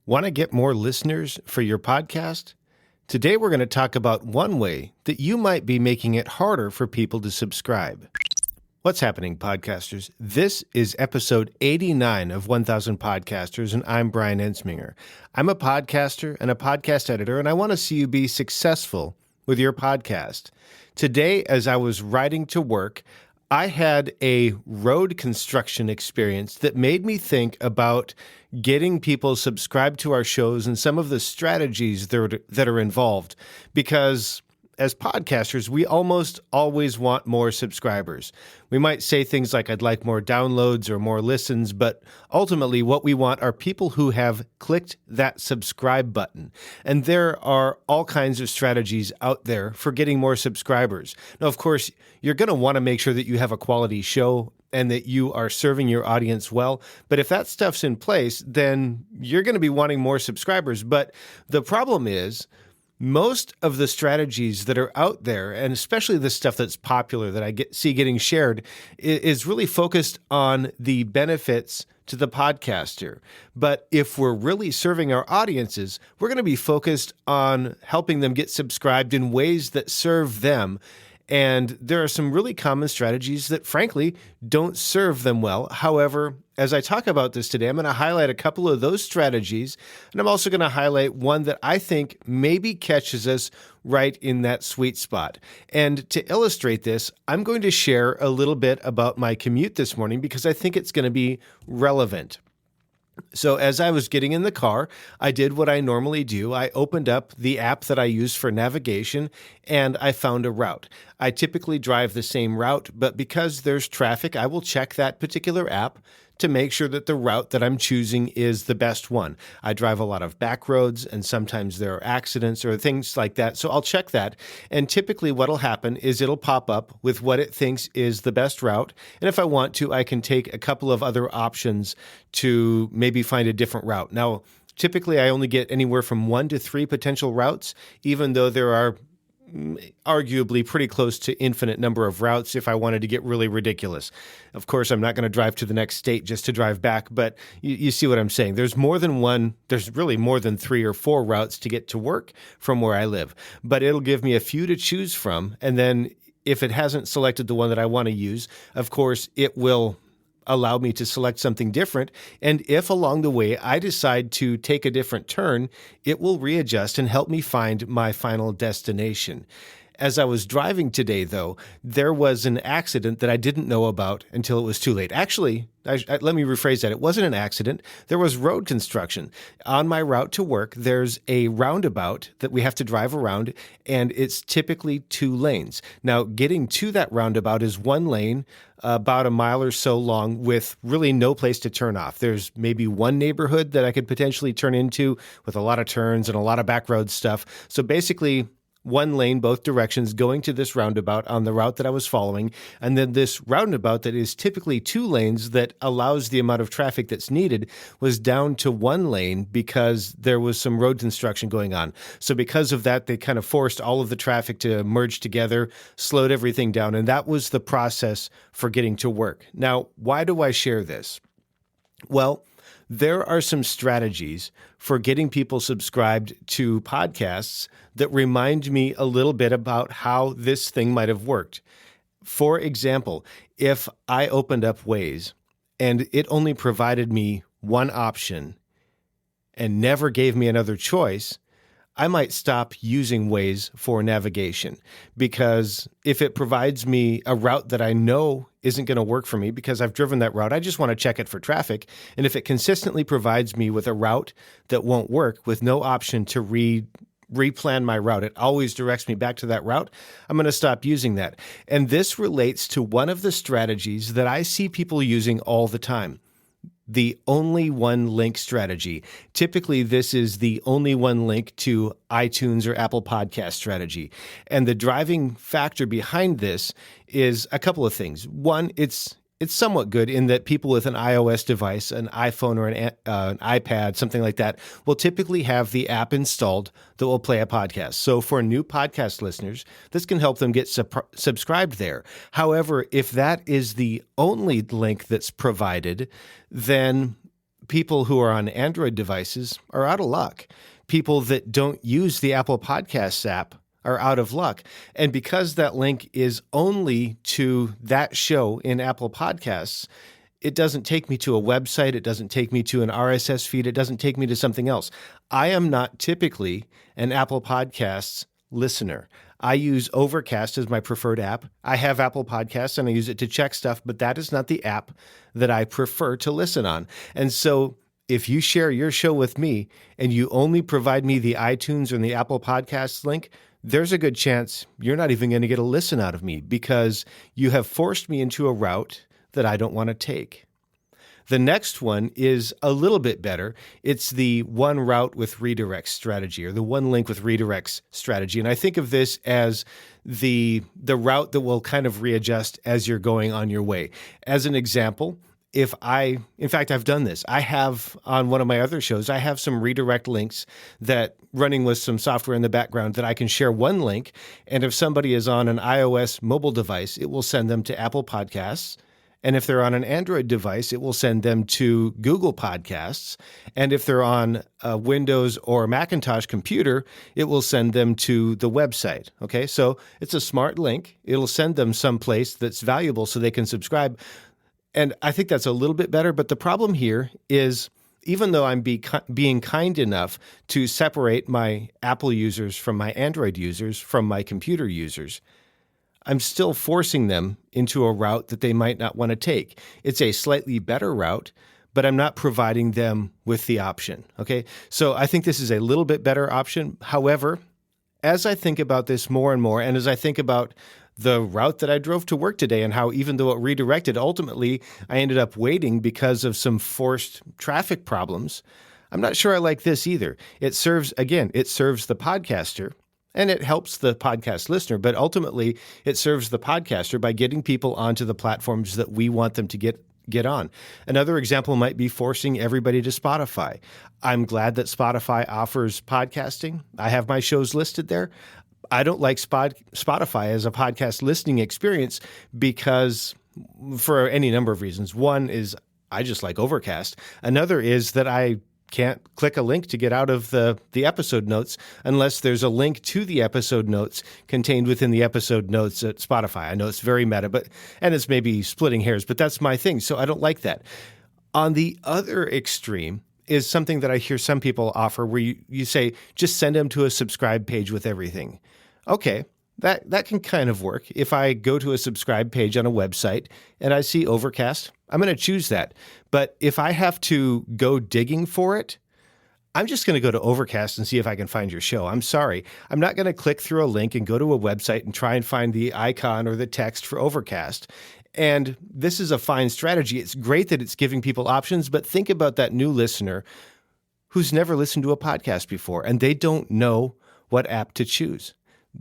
Want to get more listeners for your podcast? Today we're going to talk about one way that you might be making it harder for people to subscribe. What's happening, podcasters? This is episode 89 of 1000 Podcasters, and I'm Brian Ensminger. I'm a podcaster and a podcast editor, and I want to see you be successful with your podcast. Today, as I was riding to work, I had a road construction experience that made me think about getting people subscribed to our shows and some of the strategies that are involved. Because as podcasters, we almost always want more subscribers. We might say things like, I'd like more downloads or more listens, but ultimately what we want are people who have clicked that subscribe button. And there are all kinds of strategies out there for getting more subscribers. Now, of course, you're going to want to make sure that you have a quality show and that you are serving your audience well. But if that stuff's in place, then you're going to be wanting more subscribers. But the problem is, most of the strategies that are out there, and especially the stuff that's popular that I see getting shared, is really focused on the benefits to the podcaster. But if we're really serving our audiences, we're going to be focused on helping them get subscribed in ways that serve them. And there are some really common strategies that, frankly, don't serve them well. However, as I talk about this today, I'm going to highlight a couple of those strategies, and I'm also going to highlight one that I think maybe catches us right in that sweet spot. And to illustrate this, I'm going to share a little bit about my commute this morning because I think it's going to be relevant. So as I was getting in the car, I did what I normally do. I opened up the app that I use for navigation, and I found a route. I typically drive the same route, but because there's traffic, I will check that particular app to make sure that the route that I'm choosing is the best one. I drive a lot of back roads, and sometimes there are accidents or things like that, so I'll check that. And typically what'll happen is it'll pop up with what it thinks is the best route, and if I want to, I can take a couple of other options to maybe find a different route. Now, typically I only get anywhere from 1 to 3 potential routes, even though there are arguably pretty close to infinite number of routes if I wanted to get really ridiculous. Of course, I'm not going to drive to the next state just to drive back, but you see what I'm saying. There's more than one, there's really more than 3 or 4 routes to get to work from where I live, but it'll give me a few to choose from. And then if it hasn't selected the one that I want to use, of course, it will allow me to select something different. And if along the way I decide to take a different turn, it will readjust and help me find my final destination. As I was driving today, though, there was an accident that I didn't know about until it was too late. Actually, let me rephrase that. It wasn't an accident. There was road construction. On my route to work, there's a roundabout that we have to drive around, and it's typically 2 lanes. Now, getting to that roundabout is 1 lane, about a mile or so long, with really no place to turn off. There's maybe 1 neighborhood that I could potentially turn into with a lot of turns and a lot of back road stuff. So basically, 1 lane, both directions, going to this roundabout on the route that I was following. And then this roundabout that is typically 2 lanes that allows the amount of traffic that's needed was down to 1 lane because there was some road construction going on. So because of that, they kind of forced all of the traffic to merge together, slowed everything down. And that was the process for getting to work. Now, why do I share this? Well, there are some strategies for getting people subscribed to podcasts that remind me a little bit about how this thing might have worked. For example, if I opened up Waze and it only provided me 1 option and never gave me another choice, I might stop using Waze for navigation, because if it provides me a route that I know isn't going to work for me because I've driven that route, I just want to check it for traffic. And if it consistently provides me with a route that won't work with no option to replan my route, it always directs me back to that route, I'm going to stop using that. And this relates to one of the strategies that I see people using all the time. The only one link strategy. Typically, this is the only one link to iTunes or Apple Podcast strategy. And the driving factor behind this is a couple of things. One, it's somewhat good in that people with an iOS device, an iPhone or an iPad, something like that, will typically have the app installed that will play a podcast. So for new podcast listeners, this can help them get subscribed there. However, if that is the only link that's provided, then people who are on Android devices are out of luck. People that don't use the Apple Podcasts app are out of luck. And because that link is only to that show in Apple Podcasts, it doesn't take me to a website. It doesn't take me to an RSS feed. It doesn't take me to something else. I am not typically an Apple Podcasts listener. I use Overcast as my preferred app. I have Apple Podcasts and I use it to check stuff, but that is not the app that I prefer to listen on. And so if you share your show with me and you only provide me the iTunes or the Apple Podcasts link, there's a good chance you're not even going to get a listen out of me because you have forced me into a route that I don't want to take. The next one is a little bit better. It's the one route with redirects strategy, or the one link with redirects strategy. And I think of this as the route that will kind of readjust as you're going on your way. As an example, in fact, I've done this. I have on one of my other shows, I have some redirect links that running with some software in the background that I can share one link. And if somebody is on an iOS mobile device, it will send them to Apple Podcasts. And if they're on an Android device, it will send them to Google Podcasts. And if they're on a Windows or Macintosh computer, it will send them to the website. Okay, so it's a smart link. It'll send them someplace that's valuable so they can subscribe. And I think that's a little bit better. But the problem here is, even though I'm being kind enough to separate my Apple users from my Android users from my computer users, I'm still forcing them into a route that they might not want to take. It's a slightly better route, but I'm not providing them with the option. Okay, so I think this is a little bit better option. However, as I think about this more and more, and as I think about the route that I drove to work today and how even though it redirected, ultimately I ended up waiting because of some forced traffic problems, I'm not sure I like this either. It serves the podcaster, and it helps the podcast listener, but ultimately it serves the podcaster by getting people onto the platforms that we want them to get on. Another example might be forcing everybody to Spotify. I'm glad that Spotify offers podcasting. I have my shows listed there. I don't like Spotify as a podcast listening experience because for any number of reasons. One is I just like Overcast. Another is that I can't click a link to get out of the episode notes unless there's a link to the episode notes contained within the episode notes at Spotify. I know it's very meta, and it's maybe splitting hairs, but that's my thing. So I don't like that. On the other extreme is something that I hear some people offer where you say, just send them to a subscribe page with everything. Okay, that can kind of work. If I go to a subscribe page on a website and I see Overcast, I'm going to choose that. But if I have to go digging for it, I'm just going to go to Overcast and see if I can find your show. I'm sorry. I'm not going to click through a link and go to a website and try and find the icon or the text for Overcast. And this is a fine strategy. It's great that it's giving people options, but think about that new listener who's never listened to a podcast before, and they don't know what app to choose.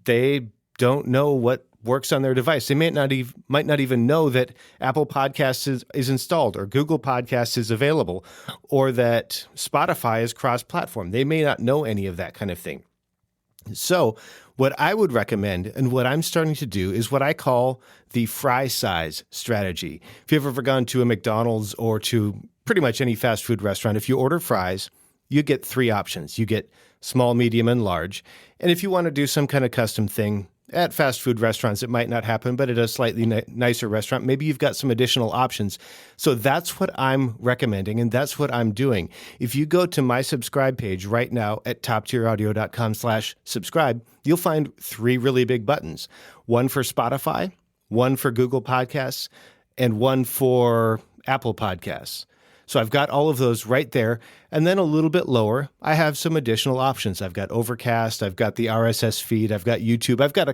They don't know what works on their device. They might not even know that Apple Podcasts is installed or Google Podcasts is available or that Spotify is cross-platform. They may not know any of that kind of thing. So what I would recommend and what I'm starting to do is what I call the fry size strategy. If you've ever gone to a McDonald's or to pretty much any fast food restaurant, if you order fries, you get three options. You get small, medium, and large. And if you want to do some kind of custom thing, at fast food restaurants, it might not happen, but at a slightly nicer restaurant, maybe you've got some additional options. So that's what I'm recommending, and that's what I'm doing. If you go to my subscribe page right now at toptieraudio.com/subscribe, you'll find three really big buttons. One for Spotify, one for Google Podcasts, and one for Apple Podcasts. So I've got all of those right there. And then a little bit lower, I have some additional options. I've got Overcast, I've got the RSS feed, I've got YouTube, I've got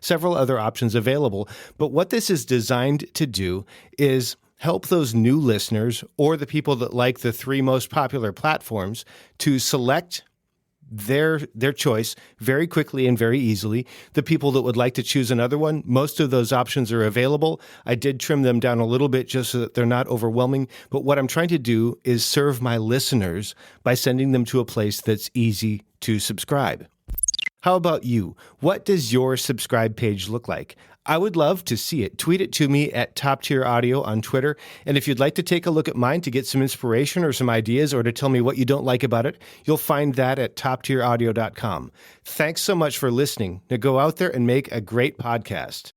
several other options available. But what this is designed to do is help those new listeners or the people that like the three most popular platforms to select their choice very quickly and very easily. The people that would like to choose another one, most of those options are available. I did trim them down a little bit just so that they're not overwhelming. But what I'm trying to do is serve my listeners by sending them to a place that's easy to subscribe. How about you? What does your subscribe page look like? I would love to see it. Tweet it to me at Top Tier Audio on Twitter. And if you'd like to take a look at mine to get some inspiration or some ideas or to tell me what you don't like about it, you'll find that at toptieraudio.com. Thanks so much for listening. Now go out there and make a great podcast.